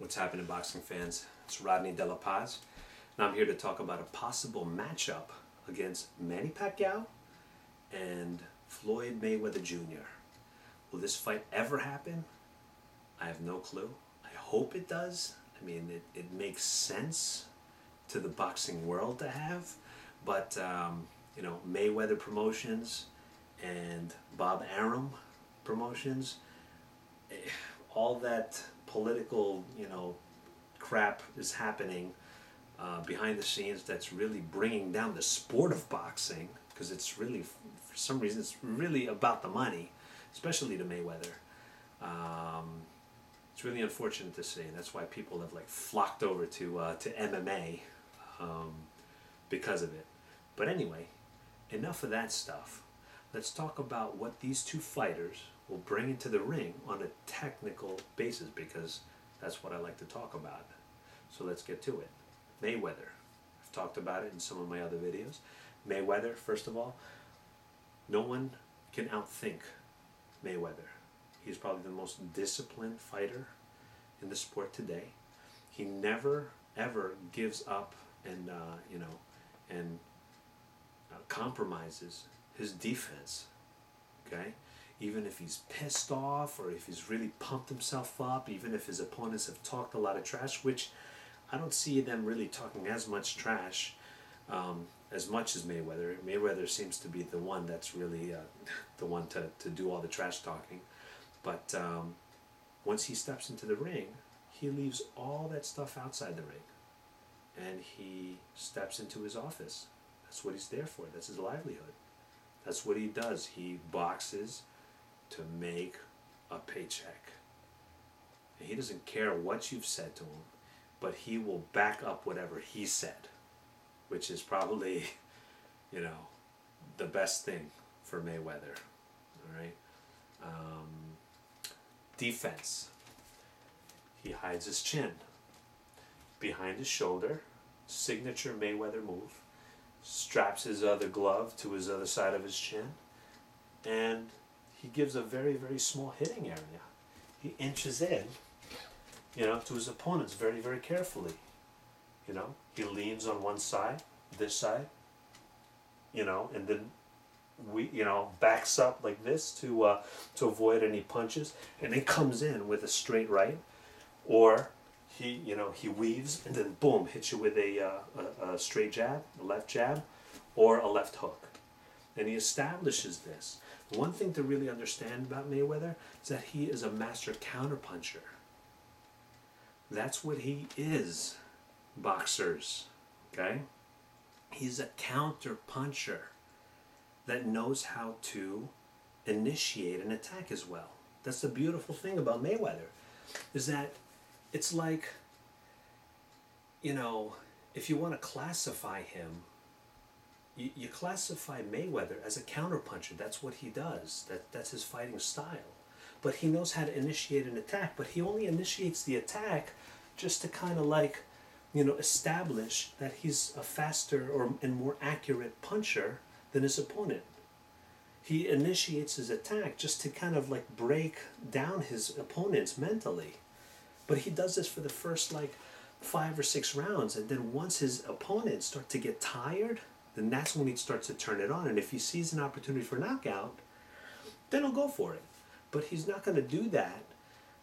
What's happening, boxing fans? It's Rodney De La Paz, and I'm here to talk about a possible matchup against Manny Pacquiao and Floyd Mayweather Jr. Will this fight ever happen? I have no clue. I hope it does. I mean, it makes sense to the boxing world to have, but Mayweather Promotions and Bob Arum Promotions, all that political, crap is happening behind the scenes that's really bringing down the sport of boxing, because it's really, for some reason, it's really about the money, especially to Mayweather. It's really unfortunate to see. That's why people have flocked over to MMA because of it. But anyway, enough of that stuff. Let's talk about what these two fighters will bring into the ring on a technical basis, because that's what I like to talk about. So let's get to it. Mayweather. I've talked about it in some of my other videos. Mayweather, first of all, no one can outthink Mayweather. He's probably the most disciplined fighter in the sport today. He never ever gives up and compromises his defense. Okay, even if he's pissed off or if he's really pumped himself up, even if his opponents have talked a lot of trash, which I don't see them really talking as much trash as much as Mayweather. Mayweather seems to be the one that's really the one to do all the trash talking. But once he steps into the ring, he leaves all that stuff outside the ring, and he steps into his office. That's what he's there for. That's his livelihood. That's what he does. He boxes to make a paycheck. And he doesn't care what you've said to him, but he will back up whatever he said, which is probably, the best thing for Mayweather. All right. Defense. He hides his chin behind his shoulder, signature Mayweather move, straps his other glove to his other side of his chin, and he gives a very, very small hitting area. He inches in, to his opponents very, very carefully. He leans on one side, this side, and then backs up like this to avoid any punches, and then comes in with a straight right, or he weaves and then boom, hits you with a straight jab, a left jab, or a left hook, and he establishes this. One thing to really understand about Mayweather is that he is a master counterpuncher. That's what he is, boxers. Okay, he's a counterpuncher that knows how to initiate an attack as well. That's the beautiful thing about Mayweather, is that it's like, if you want to classify him, you classify Mayweather as a counterpuncher. That's what he does. That's his fighting style. But he knows how to initiate an attack, but he only initiates the attack just to kind of establish that he's a faster and more accurate puncher than his opponent. He initiates his attack just to kind of break down his opponents mentally. But he does this for the first 5 or 6 rounds, and then once his opponents start to get tired, then that's when he starts to turn it on. And if he sees an opportunity for knockout, then he'll go for it. But he's not going to do that.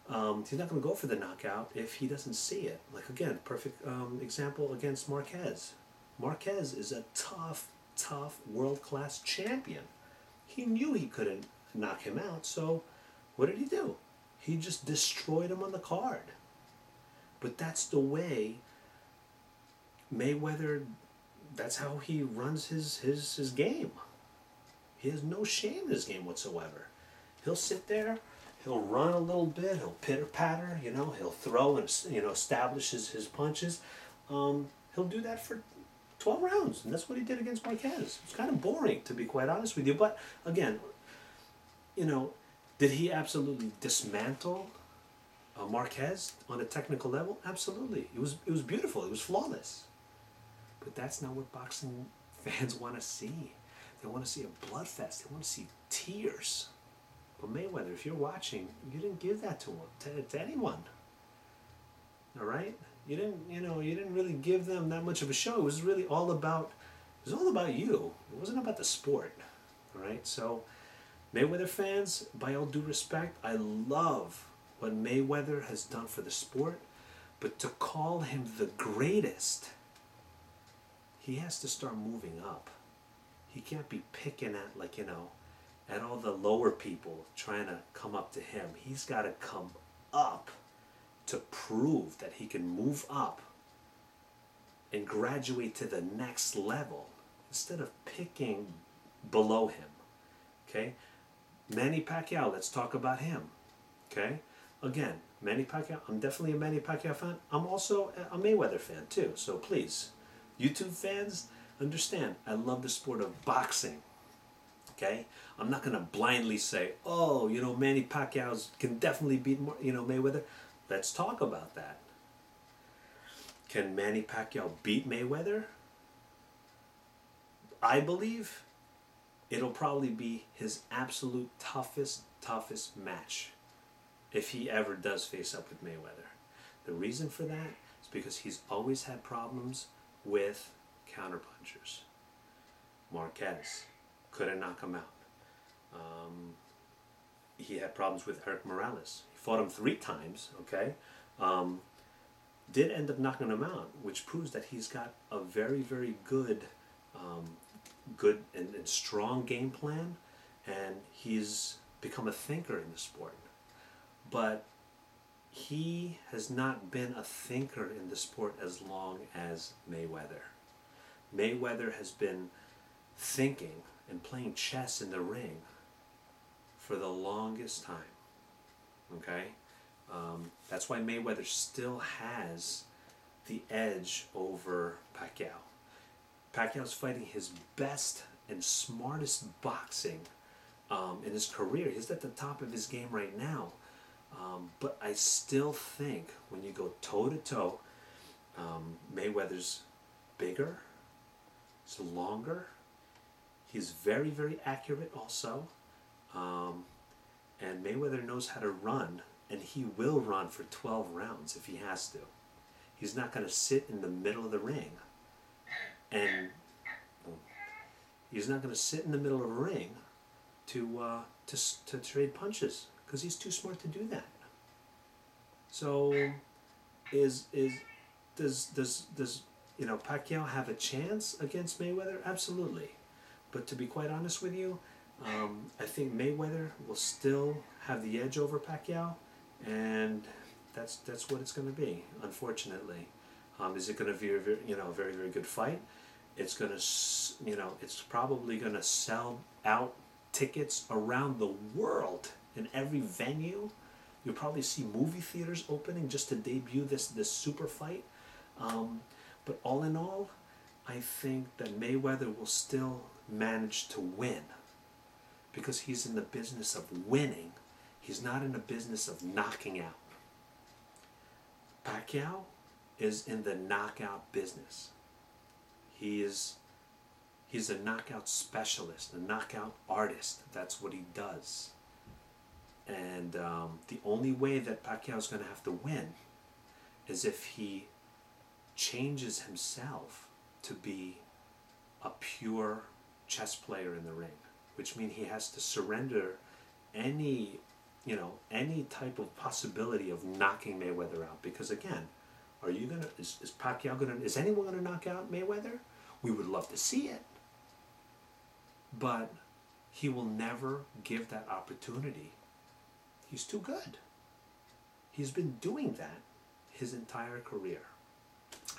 He's not going to go for the knockout if he doesn't see it. Again, perfect example against Marquez. Marquez is a tough world-class champion. He knew he couldn't knock him out, so what did he do? He just destroyed him on the card. But that's the way Mayweather, that's how he runs his game. He has no shame in his game whatsoever. He'll sit there, he'll run a little bit, he'll pitter-patter, he'll throw and, establish his punches. He'll do that for 12 rounds, and that's what he did against Marquez. It's kind of boring, to be quite honest with you, but again, did he absolutely dismantle Marquez on a technical level? Absolutely. It was beautiful. It was flawless. But that's not what boxing fans want to see. They want to see a bloodfest. They want to see tears. But Mayweather, if you're watching, you didn't give that to him, to anyone. All right, you didn't really give them that much of a show. It was really all about, you. It wasn't about the sport. All right, so Mayweather fans, by all due respect, I love what Mayweather has done for the sport, but to call him the greatest, he has to start moving up. He can't be picking at, like, at all the lower people trying to come up to him. He's got to come up to prove that he can move up and graduate to the next level instead of picking below him. Okay? Manny Pacquiao, let's talk about him. Okay? Again, Manny Pacquiao, I'm definitely a Manny Pacquiao fan. I'm also a Mayweather fan too. So please, YouTube fans, understand, I love the sport of boxing. Okay? I'm not going to blindly say, oh, Manny Pacquiao can definitely beat, Mayweather. Let's talk about that. Can Manny Pacquiao beat Mayweather? I believe it'll probably be his absolute toughest match if he ever does face up with Mayweather. The reason for that is because he's always had problems with counterpunchers. Marquez couldn't knock him out. He had problems with Eric Morales. He fought him 3 times, okay? Did end up knocking him out, which proves that he's got a very, very good and strong game plan, and he's become a thinker in the sport. But he has not been a thinker in the sport as long as Mayweather. Mayweather has been thinking and playing chess in the ring for the longest time. Okay? That's why Mayweather still has the edge over Pacquiao. Pacquiao's fighting his best and smartest boxing in his career. He's at the top of his game right now. But I still think when you go toe-to-toe, Mayweather's bigger, he's longer, he's very, very accurate also. And Mayweather knows how to run, and he will run for 12 rounds if he has to. He's not going to sit in the middle of the ring and he's not going to sit in the middle of a ring to trade punches, because he's too smart to do that. So does Pacquiao have a chance against Mayweather? Absolutely. But to be quite honest with you, I think Mayweather will still have the edge over Pacquiao, and that's what it's going to be, unfortunately. Is it going to be a very, very good fight? It's going to, it's probably going to sell out tickets around the world in every venue. You'll probably see movie theaters opening just to debut this super fight. But all in all, I think that Mayweather will still manage to win, because he's in the business of winning. He's not in the business of knocking out. Pacquiao is in the knockout business. He's a knockout specialist, a knockout artist. That's what he does. And the only way that Pacquiao is going to have to win is if he changes himself to be a pure chess player in the ring, which means he has to surrender any type of possibility of knocking Mayweather out. Because again, is Pacquiao gonna, is anyone gonna knock out Mayweather? We would love to see it, but he will never give that opportunity. He's too good. He's been doing that his entire career.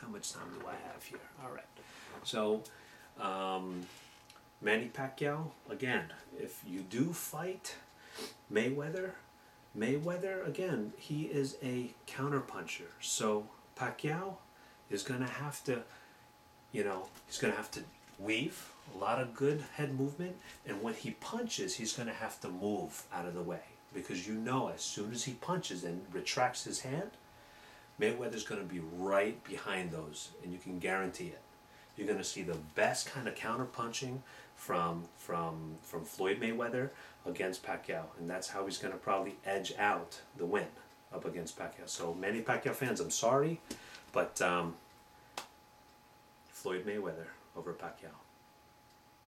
How much time do I have here? All right. So, Manny Pacquiao, again, if you do fight Mayweather, again, he is a counterpuncher. So Pacquiao is going to have to, he's going to have to weave a lot of good head movement. And when he punches, he's going to have to move out of the way. Because as soon as he punches and retracts his hand, Mayweather's going to be right behind those. And you can guarantee it. You're going to see the best kind of counterpunching from Floyd Mayweather against Pacquiao, and that's how he's going to probably edge out the win. up against Pacquiao. So many Pacquiao fans, I'm sorry, but Floyd Mayweather over Pacquiao.